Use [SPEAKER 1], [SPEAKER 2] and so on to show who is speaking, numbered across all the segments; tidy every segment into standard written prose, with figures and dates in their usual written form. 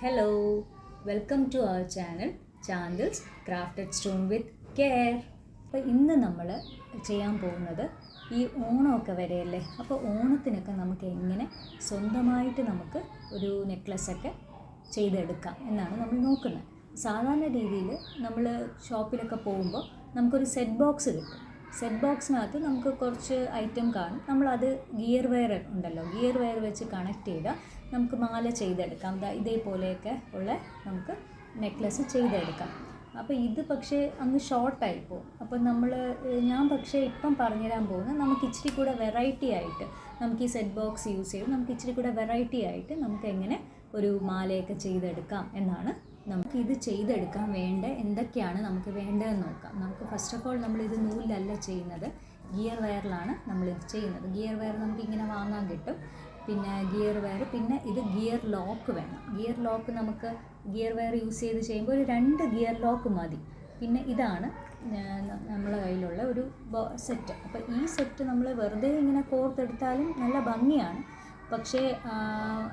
[SPEAKER 1] Hello, welcome to our channel Chandil's Crafted Stone with Care. അപ്പോൾ ഇന്ന് നമ്മൾ ചെയ്യാൻ പോകുന്നത് ഈ ഓണമൊക്കെ വരെയല്ലേ, അപ്പോൾ ഓണത്തിനൊക്കെ നമുക്ക് എങ്ങനെ സ്വന്തമായിട്ട് നമുക്ക് ഒരു നെക്ലസ്സൊക്കെ ചെയ്തെടുക്കാം എന്നാണ് നമ്മൾ നോക്കുന്നത്. സാധാരണ രീതിയിൽ നമ്മൾ ഷോപ്പിലൊക്കെ പോകുമ്പോൾ നമുക്കൊരു സെറ്റ് ബോക്സ് കിട്ടും. സെറ്റ് ബോക്സിനകത്ത് നമുക്ക് കുറച്ച് ഐറ്റം കാണും. നമ്മളത് ഗിയർ വയർ ഉണ്ടല്ലോ, ഗിയർ വയർ വെച്ച് കണക്ട് ചെയ്താൽ നമുക്ക് മാല ചെയ്തെടുക്കാം. ഇതേപോലെയൊക്കെ ഉള്ള നമുക്ക് നെക്ലസ് ചെയ്തെടുക്കാം. അപ്പോൾ ഇത് പക്ഷേ അങ്ങ് ഷോർട്ടായി പോകും. അപ്പോൾ ഞാൻ പക്ഷേ ഇപ്പം പറഞ്ഞുതരാൻ പോകുന്നത് നമുക്ക് ഇച്ചിരി കൂടെ വെറൈറ്റി ആയിട്ട് നമുക്ക് ഈ സെറ്റ് ബോക്സ് യൂസ് ചെയ്ത് നമുക്ക് ഇച്ചിരി കൂടെ വെറൈറ്റി ആയിട്ട് നമുക്ക് എങ്ങനെ ഒരു മാലയൊക്കെ ചെയ്തെടുക്കാം എന്നാണ്. നമുക്ക് ഇത് ചെയ്തെടുക്കാൻ വേണ്ട എന്തൊക്കെയാണ് നമുക്ക് വേണ്ടതെന്ന് നോക്കാം. നമുക്ക് ഫസ്റ്റ് ഓഫ് ഓൾ നമ്മളിത് നൂലിലല്ല ചെയ്യുന്നത്, ഗിയർ വയറിലാണ് നമ്മളിത് ചെയ്യുന്നത്. ഗിയർ വയർ നമുക്ക് ഇങ്ങനെ വാങ്ങാൻ കിട്ടും. പിന്നെ ഗിയർ വയർ, പിന്നെ ഇത് ഗിയർ ലോക്ക് വേണം. ഗിയർ ലോക്ക് നമുക്ക് ഗിയർ വയർ യൂസ് ചെയ്ത് ചെയ്യുമ്പോൾ ഒരു 2 ഗിയർ ലോക്ക് മതി. പിന്നെ ഇതാണ് നമ്മളെ കയ്യിലുള്ള ഒരു സെറ്റ്. അപ്പോൾ ഈ സെറ്റ് നമ്മൾ വെറുതെ ഇങ്ങനെ കോർത്തെടുത്താലും നല്ല ഭംഗിയാണ്, പക്ഷേ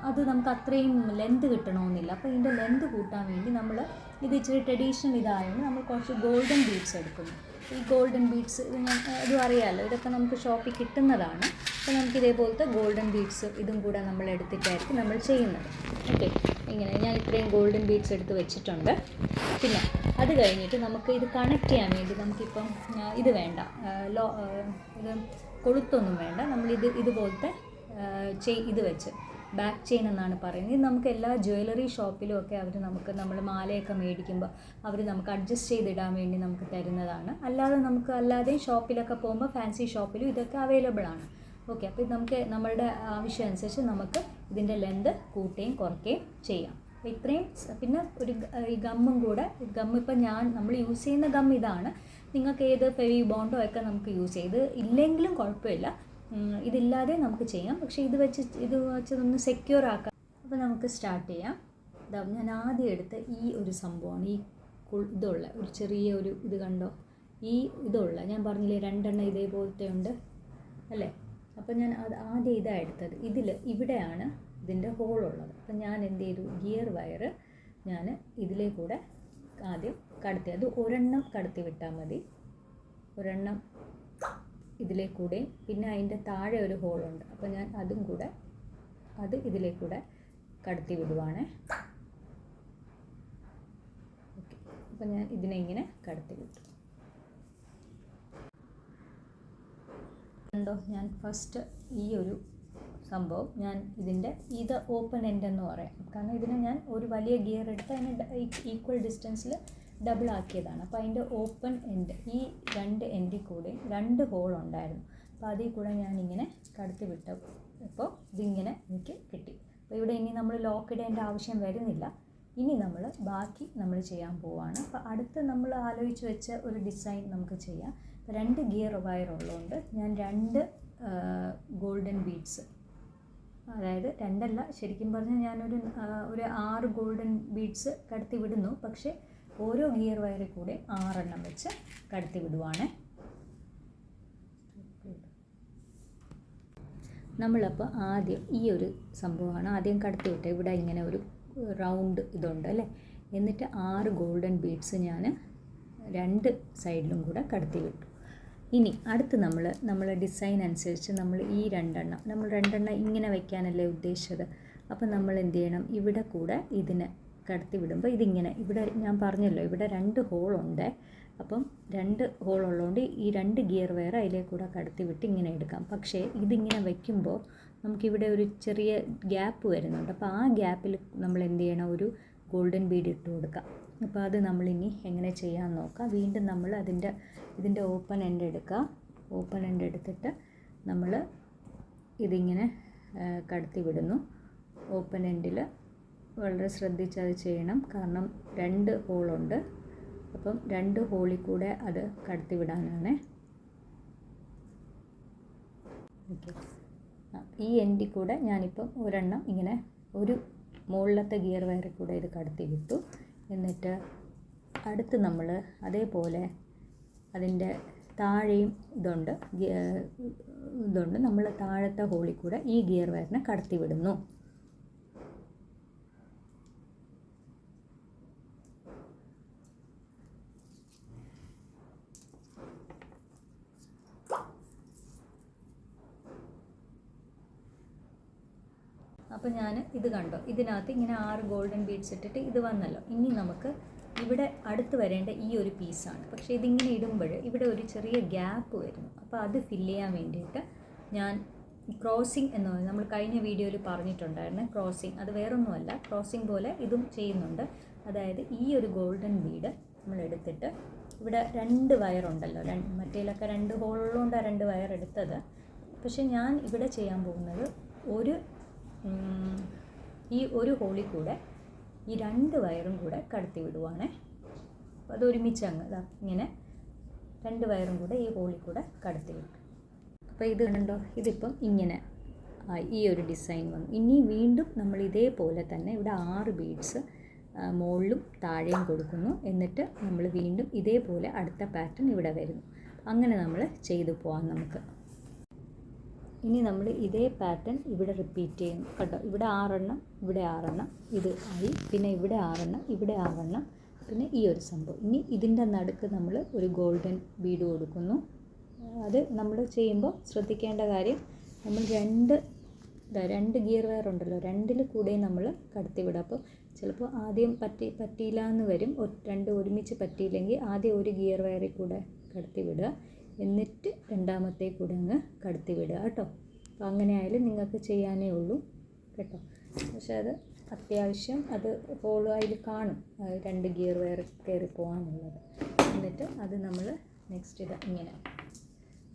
[SPEAKER 1] അത് നമുക്ക് അത്രയും ലെന്ത് കിട്ടണമെന്നില്ല. അപ്പോൾ ഇതിൻ്റെ ലെന്ത് കൂട്ടാൻ വേണ്ടി നമ്മൾ ഇത് ഇച്ചിരി ട്രഡീഷണൽ ഇതായതുകൊണ്ട് നമ്മൾ കുറച്ച് ഗോൾഡൻ ബീഡ്സ് എടുക്കുന്നു. ഈ ഗോൾഡൻ ബീഡ്സ് ഇതും അറിയാമല്ലോ, ഇതൊക്കെ നമുക്ക് ഷോപ്പിൽ കിട്ടുന്നതാണ്. അപ്പോൾ നമുക്ക് ഇതേപോലത്തെ ഗോൾഡൻ ബീഡ്സ് ഇതും കൂടെ നമ്മൾ എടുത്തിട്ടായിരിക്കും നമ്മൾ ചെയ്യുന്നത്. ഓക്കെ, ഇങ്ങനെ ഞാൻ ഇത്രയും ഗോൾഡൻ ബീഡ്സ് എടുത്ത് വെച്ചിട്ടുണ്ട്. പിന്നെ അത് കഴിഞ്ഞിട്ട് നമുക്ക് ഇത് കണക്ട് ചെയ്യാൻ വേണ്ടി നമുക്കിപ്പം ഇത് വേണ്ട, ഇത് കൊളുത്തൊന്നും വേണ്ട. ഇതുപോലത്തെ ഇത് വെച്ച് ബാക്ക് ചെയിൻ എന്നാണ് പറയുന്നത്. ഇത് നമുക്ക് എല്ലാ ജ്വല്ലറി ഷോപ്പിലും ഒക്കെ നമ്മൾ മാലയൊക്കെ മേടിക്കുമ്പോൾ അവർ നമുക്ക് അഡ്ജസ്റ്റ് ചെയ്തിടാൻ വേണ്ടി നമുക്ക് തരുന്നതാണ്. അല്ലാതെയും ഷോപ്പിലൊക്കെ പോകുമ്പോൾ ഫാൻസി ഷോപ്പിലും ഇതൊക്കെ അവൈലബിൾ ആണ്. ഓക്കെ, അപ്പോൾ ഇത് നമുക്ക് നമ്മളുടെ ആവശ്യം അനുസരിച്ച് നമുക്ക് ഇതിൻ്റെ ലെന്ത് കൂട്ടുകയും കുറയ്ക്കുകയും ചെയ്യാം. അപ്പോൾ ഇത്രയും. പിന്നെ ഈ ഗമ്മും കൂടെ, ഇപ്പം നമ്മൾ യൂസ് ചെയ്യുന്ന ഗം ഇതാണ്. നിങ്ങൾക്ക് ഏത് ഫെവി ബോണ്ടോ ഒക്കെ നമുക്ക് യൂസ് ചെയ്ത് ഇല്ലെങ്കിലും കുഴപ്പമില്ല, ഇതില്ലാതെ നമുക്ക് ചെയ്യാം. പക്ഷേ ഇത് വെച്ചതൊന്ന് സെക്യൂർ ആക്കാം. അപ്പോൾ നമുക്ക് സ്റ്റാർട്ട് ചെയ്യാം. ഞാൻ ആദ്യം എടുത്ത ഈ ഒരു സംഭവമാണ്, ഈ ഇതുള്ള ഒരു ചെറിയ ഒരു ഇത് കണ്ടോ, ഇതുള്ള ഞാൻ പറഞ്ഞില്ലേ 2 എണ്ണം ഇതേപോലത്തെ ഉണ്ട് അല്ലേ. അപ്പോൾ ഞാൻ ആദ്യം ഇതാണ് എടുത്തത്. ഇവിടെയാണ് ഇതിൻ്റെ ഹോളുള്ളത്. അപ്പം ഞാൻ എന്ത് ചെയ്തു, ഗിയർ വയർ ഞാൻ ഇതിലേ കൂടെ ആദ്യം കടത്തി, അത് ഒരെണ്ണം കടത്തി വിട്ടാൽ മതി. ഒരെണ്ണം ഇതിലേ കൂടെ, പിന്നെ അതിൻ്റെ താഴെ ഒരു ഹോളുണ്ട്. അപ്പോൾ ഞാൻ അതും കൂടെ ഇതിലേ കൂടെ കടത്തി വിടുവാണേ. ഓക്കെ, അപ്പോൾ ഞാൻ ഇതിനെ ഇങ്ങനെ കടത്തി വിട്ടു. കണ്ടോ, ഞാൻ ഫസ്റ്റ് ഈ ഒരു സംഭവം ഇത് ഓപ്പൺ എൻഡ് എന്ന് പറയാം. കാരണം ഇതിനെ ഞാൻ ഒരു വലിയ ഗിയർ എടുത്ത് അതിന് ഈക്വൽ ഡിസ്റ്റൻസിൽ ഡബിൾ ആക്കിയതാണ്. അപ്പോൾ അതിൻ്റെ ഓപ്പൺ എൻഡ്, ഈ 2 എൻഡിൽ കൂടെ 2 ഹോൾ ഉണ്ടായിരുന്നു. അപ്പോൾ അതിൽ കൂടെ ഞാനിങ്ങനെ കടത്തി വിട്ടു. അപ്പോൾ ഇതിങ്ങനെ എനിക്ക് കിട്ടി. അപ്പോൾ ഇവിടെ ഇനി നമ്മൾ ലോക്ക് ഇടേണ്ട ആവശ്യം വരുന്നില്ല. ഇനി ബാക്കി നമ്മൾ ചെയ്യാൻ പോവുകയാണ്. അപ്പോൾ അടുത്ത് നമ്മൾ ആലോചിച്ച് വെച്ച ഒരു ഡിസൈൻ നമുക്ക് ചെയ്യാം. 2 ഗിയർ വയർ ഉള്ളതുകൊണ്ട് ഞാൻ 2 ഗോൾഡൻ ബീഡ്സ്, അതായത് 2 അല്ല, ശരിക്കും പറഞ്ഞാൽ ഞാനൊരു 6 ഗോൾഡൻ ബീഡ്സ് കടത്തി വിടുന്നു. പക്ഷേ ഓരോ ഗിയർ വയറിൽ കൂടെ 6 എണ്ണം വെച്ച് കടത്തി വിടുവാണ്. നമ്മളപ്പോൾ ആദ്യം ഈ ഒരു സംഭവമാണ് ആദ്യം കടത്തി വിട്ടത്. ഇവിടെ ഇങ്ങനെ ഒരു റൗണ്ട് ഇതുണ്ട് അല്ലേ. എന്നിട്ട് 6 ഗോൾഡൻ ബീഡ്സ് ഞാൻ 2 സൈഡിലും കൂടെ കടത്തി വിട്ടു. ഇനി അടുത്ത് നമ്മൾ ഡിസൈൻ അനുസരിച്ച് നമ്മൾ ഈ 2 എണ്ണം നമ്മൾ 2 എണ്ണം ഇങ്ങനെ വയ്ക്കാനല്ലേ ഉദ്ദേശിച്ചത്. അപ്പം നമ്മൾ എന്ത് ചെയ്യണം, ഇവിടെ കൂടെ ഇതിനെ കടത്തി വിടുമ്പോൾ ഇവിടെ ഞാൻ പറഞ്ഞല്ലോ ഇവിടെ 2 ഹോളുണ്ട്. അപ്പം 2 ഹോളുള്ളതുകൊണ്ട് ഈ 2 ഗിയർ വയർ അതിലേ കൂടെ കടത്തി വിട്ട് ഇങ്ങനെ എടുക്കാം. പക്ഷേ ഇതിങ്ങനെ വയ്ക്കുമ്പോൾ നമുക്കിവിടെ ഒരു ചെറിയ ഗ്യാപ്പ് വരുന്നുണ്ട്. അപ്പോൾ ആ ഗ്യാപ്പിൽ നമ്മൾ എന്ത് ചെയ്യണം, ഒരു ഗോൾഡൻ ബീഡ് ഇട്ട് കൊടുക്കാം. അപ്പോൾ അത് നമ്മളിനി എങ്ങനെ ചെയ്യാമെന്ന് നോക്കാം. വീണ്ടും നമ്മൾ ഇതിൻ്റെ ഓപ്പൺ എൻഡ് എടുക്കുക. ഓപ്പൺ എൻഡ് എടുത്തിട്ട് നമ്മൾ ഇതിങ്ങനെ കടത്തി വിടുന്നു. ഓപ്പൺ എൻഡിൽ വളരെ ശ്രദ്ധിച്ചത് ചെയ്യണം, കാരണം 2 ഹോളുണ്ട്. അപ്പം 2 ഹോളിൽ കൂടെ അത് കടത്തി വിടാനാണ്. ഓക്കെ, ഈ എൻഡിൽ കൂടെ ഞാനിപ്പം ഒരെണ്ണം ഇങ്ങനെ ഒരു മുകളിലത്തെ ഗിയർ വയറിൽ കൂടെ ഇത് കടത്തി വിട്ടു. എന്നിട്ട് അടുത്ത് നമ്മൾ അതേപോലെ അതിൻ്റെ താഴെയും ഇതുണ്ട്, നമ്മൾ താഴത്തെ ഹോളിൽ കൂടെ ഈ ഗിയർ വയറിനെ കടത്തി വിടുന്നു. അപ്പോൾ ഞാൻ ഇത് കണ്ടോ, ഇതിനകത്ത് ഇങ്ങനെ 6 ഗോൾഡൻ ബീഡ്സ് ഇട്ടിട്ട് ഇത് വന്നല്ലോ. ഇനി നമുക്ക് ഇവിടെ അടുത്ത് വരേണ്ട ഈ ഒരു പീസാണ്. പക്ഷേ ഇതിങ്ങനെ ഇടുമ്പോൾ ഇവിടെ ഒരു ചെറിയ ഗ്യാപ്പ് വരുന്നു. അപ്പോൾ അത് ഫില്ല് ചെയ്യാൻ വേണ്ടിയിട്ട് ഞാൻ ക്രോസിങ് എന്ന് പറയുന്നത് നമ്മൾ കഴിഞ്ഞ വീഡിയോയിൽ പറഞ്ഞിട്ടുണ്ടായിരുന്നു. ക്രോസിങ് അത് വേറൊന്നുമല്ല, ക്രോസിങ് പോലെ ഇതും ചെയ്യുന്നുണ്ട്. അതായത് ഈ ഒരു ഗോൾഡൻ ബീഡ് നമ്മൾ എടുത്തിട്ട് ഇവിടെ 2 വയറുണ്ടല്ലോ, മറ്റേലൊക്കെ 2 ഹോളുകൊണ്ടാണ് 2 വയർ എടുത്തത്. പക്ഷേ ഞാൻ ഇവിടെ ചെയ്യാൻ പോകുന്നത് ഈ ഒരു ഹോളിൽ കൂടെ ഈ 2 വയറും കൂടെ കടത്തി വിടുവാണേ. അതൊരുമിച്ച് അങ്ങ് ഇങ്ങനെ 2 വയറും കൂടെ ഈ ഹോളിൽ കൂടെ കടത്തി വിട്ടു. അപ്പോൾ ഇത് കണ്ടോ, ഇതിപ്പം ഇങ്ങനെ ഈ ഒരു ഡിസൈൻ വന്നു. ഇനി വീണ്ടും നമ്മൾ ഇതേപോലെ തന്നെ ഇവിടെ 6 ബീഡ്സ് മുകളിലും താഴെയും കൊടുക്കുന്നു. എന്നിട്ട് നമ്മൾ വീണ്ടും ഇതേപോലെ അടുത്ത പാറ്റേൺ ഇവിടെ വരുന്നു. അങ്ങനെ നമ്മൾ ചെയ്തു പോകാം നമുക്ക്. ഇനി നമ്മൾ ഇതേ പാറ്റേൺ ഇവിടെ റിപ്പീറ്റ് ചെയ്യുന്നു കേട്ടോ. ഇവിടെ 6 എണ്ണം, ഇവിടെ 6 എണ്ണം, ഇത് ആയി. പിന്നെ ഇവിടെ 6 എണ്ണം, ഇവിടെ 6 എണ്ണം, പിന്നെ ഈ ഒരു സംഭവം. ഇനി ഇതിൻ്റെ നടുക്ക് നമ്മൾ ഒരു ഗോൾഡൻ ബീഡ് കൊടുക്കുന്നു. അത് നമ്മൾ ചെയ്യുമ്പോൾ ശ്രദ്ധിക്കേണ്ട കാര്യം, നമ്മൾ 2 ഗിയർ വയർ ഉണ്ടല്ലോ, 2 കൂടെയും നമ്മൾ കടത്തി വിടുക. അപ്പോൾ ചിലപ്പോൾ ആദ്യം പറ്റിയില്ല എന്ന് വരും. 2 ഒരുമിച്ച് പറ്റിയില്ലെങ്കിൽ ആദ്യം ഒരു ഗിയർ വയറിൽ കൂടെ കടത്തി വിടുക, എന്നിട്ട് രണ്ടാമത്തെ കൂടെ അങ്ങ് കടത്തി വിടുക കേട്ടോ. അപ്പോൾ അങ്ങനെ ആയാലും നിങ്ങൾക്ക് ചെയ്യാനേ ഉള്ളൂ കേട്ടോ. പക്ഷെ അത് അത്യാവശ്യം അത് ഹോള് അതിൽ കാണും, 2 ഗിയർ വയർ കയറി പോകാനുള്ളത്. എന്നിട്ട് അത് നമ്മൾ നെക്സ്റ്റ് ഇത് ഇങ്ങനെ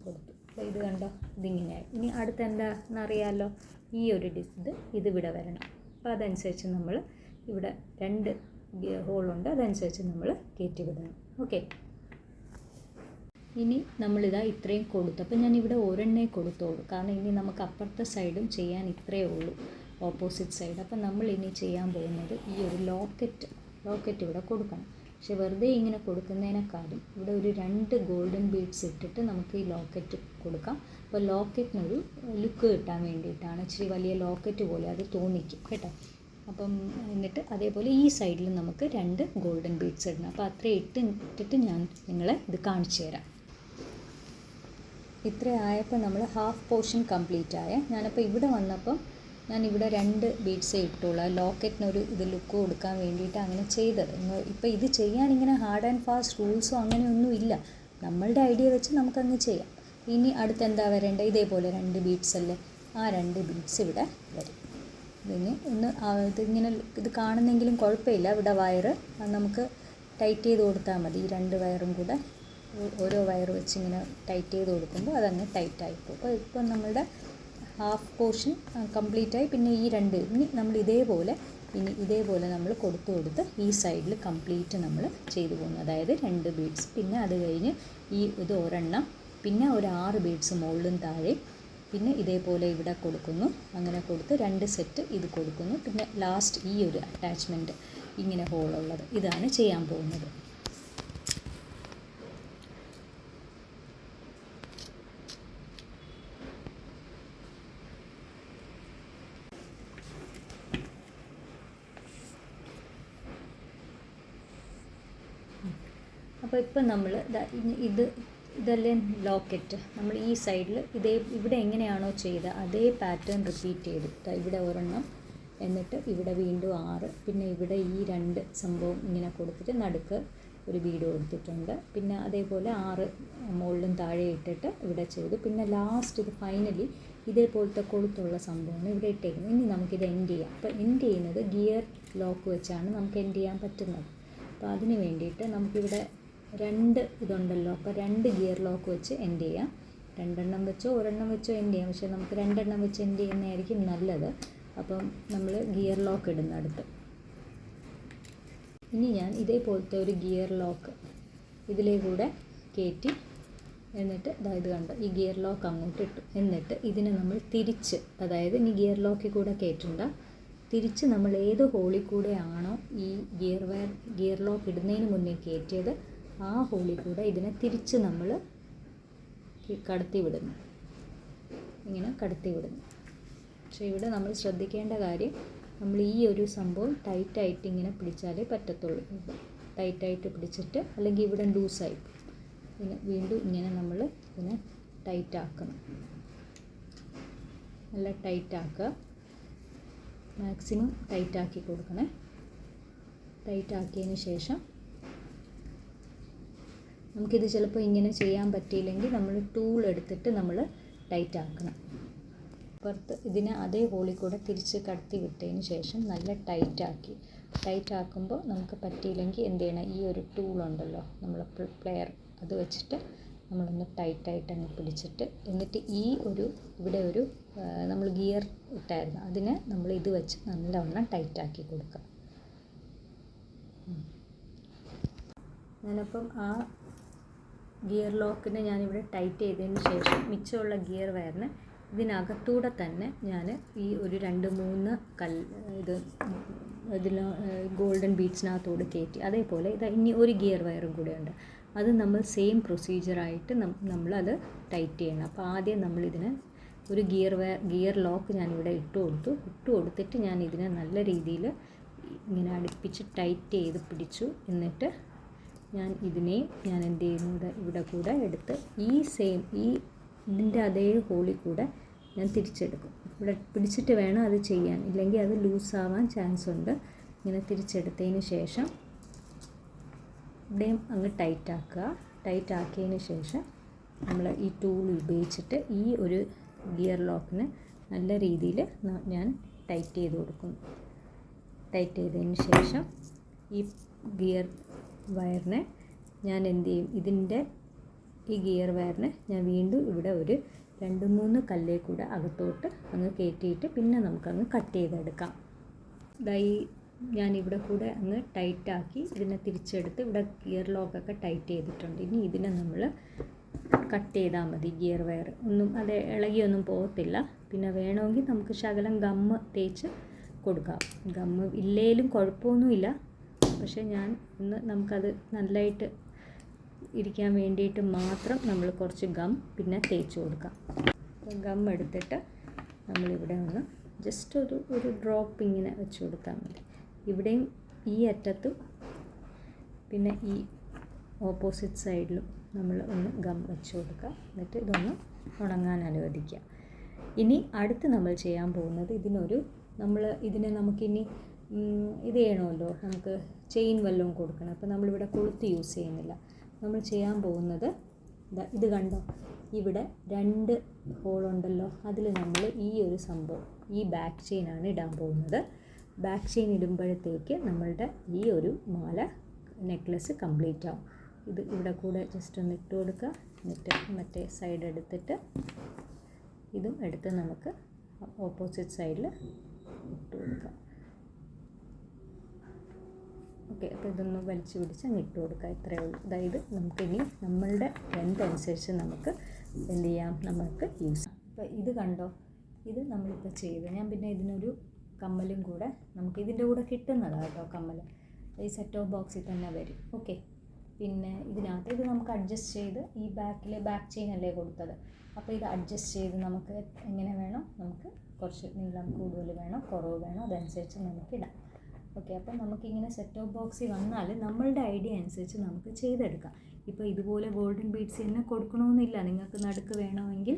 [SPEAKER 1] കൊടുത്തു. അപ്പോൾ ഇത് കണ്ടോ, ഇതിങ്ങനെയായി. ഇനി അടുത്ത എന്താണെന്നറിയാമല്ലോ, ഈ ഒരു ഇതിവിടെ വരണം. അപ്പോൾ അതനുസരിച്ച് നമ്മൾ ഇവിടെ 2 ഹോളുണ്ട്, അതനുസരിച്ച് നമ്മൾ കയറ്റി വിടണം. ഓക്കെ, ഇനി നമ്മളിതാ ഇത്രയും കൊടുത്തു. അപ്പോൾ ഞാനിവിടെ ഒരെണ്ണേ കൊടുത്തോളൂ, കാരണം ഇനി നമുക്ക് അപ്പുറത്തെ സൈഡും ചെയ്യാൻ ഇത്രയേ ഉള്ളൂ, ഓപ്പോസിറ്റ് സൈഡ്. അപ്പോൾ നമ്മൾ ഇനി ചെയ്യാൻ പോകുന്നത് ഈ ഒരു ലോക്കറ്റ് ഇവിടെ കൊടുക്കണം. പക്ഷെ വെറുതെ ഇങ്ങനെ കൊടുക്കുന്നതിനേക്കാളും ഇവിടെ ഒരു 2 ഗോൾഡൻ ബീഡ്സ് ഇട്ടിട്ട് നമുക്ക് ഈ ലോക്കറ്റ് കൊടുക്കാം. അപ്പോൾ ലോക്കറ്റിനൊരു ലുക്ക് കിട്ടാൻ വേണ്ടിയിട്ടാണ്, ഇച്ചിരി വലിയ ലോക്കറ്റ് പോലെ അത് തോന്നിക്കും കേട്ടോ. അപ്പം എന്നിട്ട് അതേപോലെ ഈ സൈഡിൽ നമുക്ക് 2 ഗോൾഡൻ ബീഡ്സ് ഇടണം. അപ്പോൾ അത്രയും ഇട്ടിട്ട് ഞാൻ നിങ്ങളെ ഇത് കാണിച്ചു തരാം. ഇത്ര ആയപ്പോൾ നമ്മൾ ഹാഫ് പോർഷൻ കംപ്ലീറ്റ് ആയ. ഞാനപ്പോൾ ഇവിടെ വന്നപ്പം ഞാനിവിടെ 2 ബീഡ്സേ ഇട്ടുള്ളൂ. ലോക്കറ്റിനൊരു ഇത് ലുക്ക് കൊടുക്കാൻ വേണ്ടിയിട്ട് അങ്ങനെ ചെയ്തത്. ഇപ്പോൾ ഇത് ചെയ്യാൻ ഇങ്ങനെ ഹാർഡ് ആൻഡ് ഫാസ്റ്റ് റൂൾസോ അങ്ങനെയൊന്നും ഇല്ല, നമ്മളുടെ ഐഡിയ വെച്ച് നമുക്കങ്ങ് ചെയ്യാം. ഇനി അടുത്ത് എന്താ വരേണ്ടത്, ഇതേപോലെ 2 ബീഡ്സ് അല്ലേ, ആ 2 ബീഡ്സ് ഇവിടെ വരും. ഇതിന് ഇതിങ്ങനെ ഇത് കാണുന്നെങ്കിലും കുഴപ്പമില്ല. ഇവിടെ വയറ് നമുക്ക് ടൈറ്റ് ചെയ്ത് കൊടുത്താൽ മതി. ഈ 2 വയറും കൂടെ ഓരോ വയർ വെച്ച് ഇങ്ങനെ ടൈറ്റ് ചെയ്ത് കൊടുക്കുമ്പോൾ അതങ്ങ് ടൈറ്റായിപ്പോൾ. അപ്പോൾ ഇപ്പം നമ്മളുടെ ഹാഫ് പോർഷൻ കംപ്ലീറ്റായി. പിന്നെ ഈ 2 ഇനി നമ്മൾ ഇതേപോലെ നമ്മൾ കൊടുത്ത് ഈ സൈഡിൽ കംപ്ലീറ്റ് നമ്മൾ ചെയ്തു പോകുന്നു. അതായത് 2 ബീഡ്സ്, പിന്നെ അത് കഴിഞ്ഞ് ഇത് ഒരെണ്ണം, പിന്നെ ഒരു 6 ബീഡ്സ് മുകളിലും താഴെ, പിന്നെ ഇതേപോലെ ഇവിടെ കൊടുക്കുന്നു. അങ്ങനെ കൊടുത്ത് 2 സെറ്റ് ഇത് കൊടുക്കുന്നു. പിന്നെ ലാസ്റ്റ് ഈ ഒരു അറ്റാച്ച്മെൻറ്റ് ഇങ്ങനെ ഹോളുള്ളത്, ഇതാണ് ചെയ്യാൻ പോകുന്നത്. അപ്പോൾ ഇപ്പം നമ്മൾ ഇതല്ലേ ലോക്കറ്റ്, നമ്മൾ ഈ സൈഡിൽ ഇവിടെ എങ്ങനെയാണോ ചെയ്തത് അതേ പാറ്റേൺ റിപ്പീറ്റ് ചെയ്തു. ഇവിടെ ഒരെണ്ണം, എന്നിട്ട് ഇവിടെ വീണ്ടും 6, പിന്നെ ഇവിടെ ഈ 2 സംഭവം ഇങ്ങനെ കൊടുത്തിട്ട് നടുക്ക് ഒരു ബീഡ് കൊടുത്തിട്ടുണ്ട്. പിന്നെ അതേപോലെ 6 മുകളിലും താഴെ ഇട്ടിട്ട് ഇവിടെ ചെയ്തു. പിന്നെ ലാസ്റ്റ് ഇത് ഫൈനലി ഇതേപോലത്തെ കൊളുത്തുള്ള സംഭവമാണ് ഇവിടെ ഇട്ടേക്കുന്നത്. ഇനി നമുക്കിത് എൻഡ് ചെയ്യാം. അപ്പോൾ എൻഡ് ചെയ്യുന്നത് ഗിയർ ലോക്ക് വെച്ചാണ് നമുക്ക് എൻഡ് ചെയ്യാൻ പറ്റുന്നത്. അപ്പോൾ അതിന് വേണ്ടിയിട്ട് നമുക്കിവിടെ 2 ഇതുണ്ടല്ലോ, അപ്പോൾ 2 ഗിയർ ലോക്ക് വെച്ച് എൻഡ് ചെയ്യാം. 2 എണ്ണം വെച്ചോ ഒരെണ്ണം വെച്ചോ എൻഡ് ചെയ്യാം. പക്ഷേ നമുക്ക് 2 എണ്ണം വെച്ച് എൻഡ് ചെയ്യുന്നതായിരിക്കും നല്ലത്. അപ്പം നമ്മൾ ഗിയർ ലോക്ക് ഇടുന്ന അടുത്ത് ഇനി ഞാൻ ഇതേപോലത്തെ ഒരു ഗിയർ ലോക്ക് ഇതിലേ കൂടെ കയറ്റി, എന്നിട്ട് ഇത് കണ്ടോ, ഈ ഗിയർ ലോക്ക് അങ്ങോട്ട് ഇട്ടു. എന്നിട്ട് ഇതിനെ നമ്മൾ തിരിച്ച്, അതായത് ഇനി ഗിയർ ലോക്കിൽ കൂടെ കയറ്റണ്ട, തിരിച്ച് നമ്മൾ ഏത് ഹോളിൽ കൂടെയാണോ ഈ ഗിയർ ലോക്ക് ഇടുന്നതിന് മുന്നേ കയറ്റിയത് ആ ഹോളിൽ കൂടെ ഇതിനെ തിരിച്ച് നമ്മൾ കടത്തി വിടുന്നു, ഇങ്ങനെ കടത്തി വിടുന്നു. പക്ഷേ ഇവിടെ നമ്മൾ ശ്രദ്ധിക്കേണ്ട കാര്യം, നമ്മൾ ഈ ഒരു സംഭവം ടൈറ്റായിട്ട് ഇങ്ങനെ പിടിച്ചാലേ പറ്റത്തുള്ളൂ. ടൈറ്റായിട്ട് പിടിച്ചിട്ട്, അല്ലെങ്കിൽ ഇവിടെ ലൂസായി പിന്നെ വീണ്ടും ഇങ്ങനെ നമ്മൾ ഇതിനെ ടൈറ്റാക്കണം, നല്ല ടൈറ്റാക്കുക. മാക്സിമം ടൈറ്റാക്കി കൊടുക്കണേ. ടൈറ്റാക്കിയതിന് ശേഷം നമുക്കിത് ചിലപ്പോൾ ഇങ്ങനെ ചെയ്യാൻ പറ്റിയില്ലെങ്കിൽ നമ്മൾ ടൂൾ എടുത്തിട്ട് നമ്മൾ ടൈറ്റാക്കണം. പുറത്ത് ഇതിനെ അതേ ഹോളിൽ കൂടെ തിരിച്ച് കടത്തി വിട്ടതിന് ശേഷം നല്ല ടൈറ്റാക്കുമ്പോൾ നമുക്ക് പറ്റിയില്ലെങ്കിൽ എന്ത് ചെയ്യണം, ഈ ഒരു ടൂളുണ്ടല്ലോ നമ്മൾ പ്ലെയർ, അത് വെച്ചിട്ട് നമ്മളൊന്ന് ടൈറ്റായിട്ട് അങ്ങ് പിടിച്ചിട്ട്, എന്നിട്ട് ഈ ഒരു ഇവിടെ ഒരു നമ്മൾ ഗിയർ ഇട്ടായിരുന്നു അതിനെ നമ്മൾ ഇത് വെച്ച് നല്ലവണ്ണം ടൈറ്റാക്കി കൊടുക്കുക. ഞാനപ്പം ആ ഗിയർ ലോക്കിനെ ഞാനിവിടെ ടൈറ്റ് ചെയ്തതിന് ശേഷം മിച്ചമുള്ള ഗിയർ വയറിന് ഇതിനകത്തൂടെ തന്നെ ഞാൻ ഈ ഒരു 2-3 ഇതിന് ഗോൾഡൻ ബീഡ്സിനകത്തോട് കയറ്റി. അതേപോലെ ഇത് ഇനി ഒരു ഗിയർ വയറും കൂടെ ഉണ്ട്, അത് നമ്മൾ സെയിം പ്രൊസീജിയറായിട്ട് നമ്മളത് ടൈറ്റ് ചെയ്യണം. അപ്പോൾ ആദ്യം നമ്മളിതിന് ഒരു ഗിയർ ലോക്ക് ഞാനിവിടെ ഇട്ട് കൊടുത്തിട്ട് ഞാൻ ഇതിനെ നല്ല രീതിയിൽ ഇങ്ങനെ അടുപ്പിച്ച് ടൈറ്റ് ചെയ്ത് പിടിച്ചു. എന്നിട്ട് ഞാൻ ഇതിനെയും ഞാൻ എന്ത് ചെയ്യുന്നത്, ഇവിടെ കൂടെ എടുത്ത് ഇതിൻ്റെ അതേ ഹോളിൽ കൂടെ ഞാൻ തിരിച്ചെടുക്കും. ഇവിടെ പിടിച്ചിട്ട് വേണം അത് ചെയ്യാൻ, ഇല്ലെങ്കിൽ അത് ലൂസാവാൻ ചാൻസ് ഉണ്ട്. ഇങ്ങനെ തിരിച്ചെടുത്തതിന് ശേഷം ഇവിടെയും അങ്ങ് ടൈറ്റാക്കിയതിന് ശേഷം നമ്മൾ ഈ ടൂൾ ഉപയോഗിച്ചിട്ട് ഈ ഒരു ഗിയർ ലോക്കിന് നല്ല രീതിയിൽ ഞാൻ ടൈറ്റ് ചെയ്ത് കൊടുക്കുന്നു. ടൈറ്റ് ചെയ്തതിന് ശേഷം ഈ ഗിയർ വയറിനെ ഞാൻ എന്ത് ചെയ്യും, ഈ ഗിയർ വയറിനെ ഞാൻ വീണ്ടും ഇവിടെ ഒരു 2-3 കല്ലേ കൂടെ അകത്തോട്ട് അങ്ങ് കയറ്റിയിട്ട് പിന്നെ നമുക്കങ്ങ് കട്ട് ചെയ്തെടുക്കാം. ഞാനിവിടെ കൂടെ അങ്ങ് ടൈറ്റാക്കി ഇതിനെ തിരിച്ചെടുത്ത് ഇവിടെ ഗിയർ ലോക്കൊക്കെ ടൈറ്റ് ചെയ്തിട്ടുണ്ട്. ഇനി ഇതിനെ നമ്മൾ കട്ട് ചെയ്താൽ മതി. ഗിയർ വയർ ഒന്നും അത് ഇളകിയൊന്നും പോകത്തില്ല. പിന്നെ വേണമെങ്കിൽ നമുക്ക് ശകലം ഗമ്മ് തേച്ച് കൊടുക്കാം. ഗമ്മ് ഇല്ലേലും കുഴപ്പമൊന്നുമില്ല, പക്ഷേ നമുക്കത് നല്ലതായിട്ട് ഇരിക്കാൻ വേണ്ടിയിട്ട് മാത്രം നമ്മൾ കുറച്ച് പിന്നെ തേച്ച് കൊടുക്കാം. ഗം എടുത്തിട്ട് നമ്മളിവിടെ ഒന്ന് ജസ്റ്റ് ഒരു ഡ്രോപ്പ് ഇങ്ങനെ വെച്ച് കൊടുത്താൽ മതി. ഇവിടെയും ഈ അറ്റത്തും പിന്നെ ഈ ഓപ്പോസിറ്റ് സൈഡിലും നമ്മൾ ഒന്ന് ഗം വെച്ച് കൊടുക്കുക. എന്നിട്ട് ഇതൊന്ന് ഉണങ്ങാൻ അനുവദിക്കുക. ഇനി അടുത്ത് നമ്മൾ ചെയ്യാൻ പോകുന്നത് ഇതിനെ നമുക്കിനി ഇത് ചെയ്യണമല്ലോ, നമുക്ക് ചെയിൻ വല്ലതും കൊടുക്കണം. അപ്പോൾ നമ്മളിവിടെ കൊളുത്ത് യൂസ് ചെയ്യുന്നില്ല. നമ്മൾ ചെയ്യാൻ പോകുന്നത് ഇത് കണ്ടോ, ഇവിടെ 2 ഹോളുണ്ടല്ലോ, അതിൽ നമ്മൾ ഈ ഒരു സംഭവം, ഈ ബാക്ക് ചെയിനാണ് ഇടാൻ പോകുന്നത്. ബാക്ക് ചെയിൻ ഇടുമ്പോഴത്തേക്ക് നമ്മളുടെ ഈ ഒരു നെക്ലസ് കംപ്ലീറ്റ് ആവും. ഇത് ഇവിടെ കൂടെ ജസ്റ്റ് ഒന്ന് ഇട്ട് കൊടുക്കുക. എന്നിട്ട് മറ്റേ സൈഡ് എടുത്തിട്ട് ഇതും എടുത്ത് നമുക്ക് ഓപ്പോസിറ്റ് സൈഡിൽ ഇട്ട് കൊടുക്കാം. ഓക്കെ, അപ്പോൾ ഇതൊന്ന് വലിച്ചു പിടിച്ച് അങ്ങ് ഇട്ട് കൊടുക്കുക. ഇത്രയേ ഉള്ളൂ. അതായത് നമുക്കിനി നമ്മളുടെ ലെങ്ത് അനുസരിച്ച് നമുക്ക് എന്ത് ചെയ്യാം, നമുക്ക് യൂസ് ചെയ്യാം. അപ്പോൾ ഇത് കണ്ടോ, ഇത് നമ്മളിപ്പോൾ ചെയ്ത് ഞാൻ പിന്നെ ഇതിനൊരു കമ്മലും കൂടെ നമുക്ക് ഇതിൻ്റെ കൂടെ കിട്ടുന്നതാണ് കേട്ടോ. കമ്മൽ ഈ സെറ്റ് ഓഫ് ബോക്സിൽ തന്നെ വരും. ഓക്കെ, പിന്നെ ഇതിനകത്ത് ഇത് നമുക്ക് അഡ്ജസ്റ്റ് ചെയ്ത് ഈ ബാക്ക് ചെയിൻ അല്ലേ കൊടുത്തത്, അപ്പോൾ ഇത് അഡ്ജസ്റ്റ് ചെയ്ത് നമുക്ക് എങ്ങനെ വേണം, നമുക്ക് കുറച്ച് നീളം കൂടുതൽ വേണോ കുറവ് വേണോ അതനുസരിച്ച് നമുക്ക് ഇടാം. ഓക്കെ, അപ്പം നമുക്കിങ്ങനെ സെറ്റ് ഓഫ് ബോക്സിൽ വന്നാൽ നമ്മളുടെ ഐഡിയ അനുസരിച്ച് നമുക്ക് ചെയ്തെടുക്കാം. ഇപ്പോൾ ഇതുപോലെ ഗോൾഡൻ ബീഡ്സ് തന്നെ കൊടുക്കണമെന്നില്ല. നിങ്ങൾക്ക് നടുക്ക് വേണമെങ്കിൽ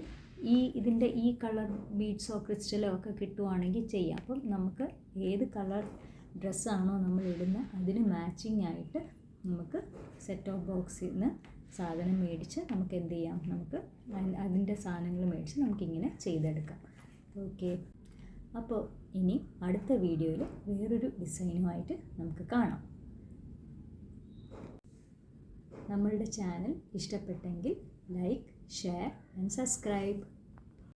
[SPEAKER 1] ഇതിൻ്റെ ഈ കളർ ബീഡ്സോ ക്രിസ്റ്റലോ ഒക്കെ കിട്ടുവാണെങ്കിൽ ചെയ്യാം. അപ്പം നമുക്ക് ഏത് കളർ ഡ്രസ്സാണോ നമ്മൾ ഇടുന്നത് അതിന് മാച്ചിങ് ആയിട്ട് നമുക്ക് സെറ്റ് ഓഫ് ബോക്സിൽ നിന്ന് സാധനം മേടിച്ച് നമുക്ക് എന്ത് ചെയ്യാം, നമുക്ക് അതിൻ്റെ സാധനങ്ങൾ മേടിച്ച് നമുക്കിങ്ങനെ ചെയ്തെടുക്കാം. ഓക്കെ, അപ്പോൾ ഇനി അടുത്ത വീഡിയോയിൽ വേറൊരു ഡിസൈനുമായിട്ട് നമുക്ക് കാണാം. നമ്മളുടെ ചാനൽ ഇഷ്ടപ്പെട്ടെങ്കിൽ ലൈക്ക്, ഷെയർ ആൻഡ് സബ്സ്ക്രൈബ്.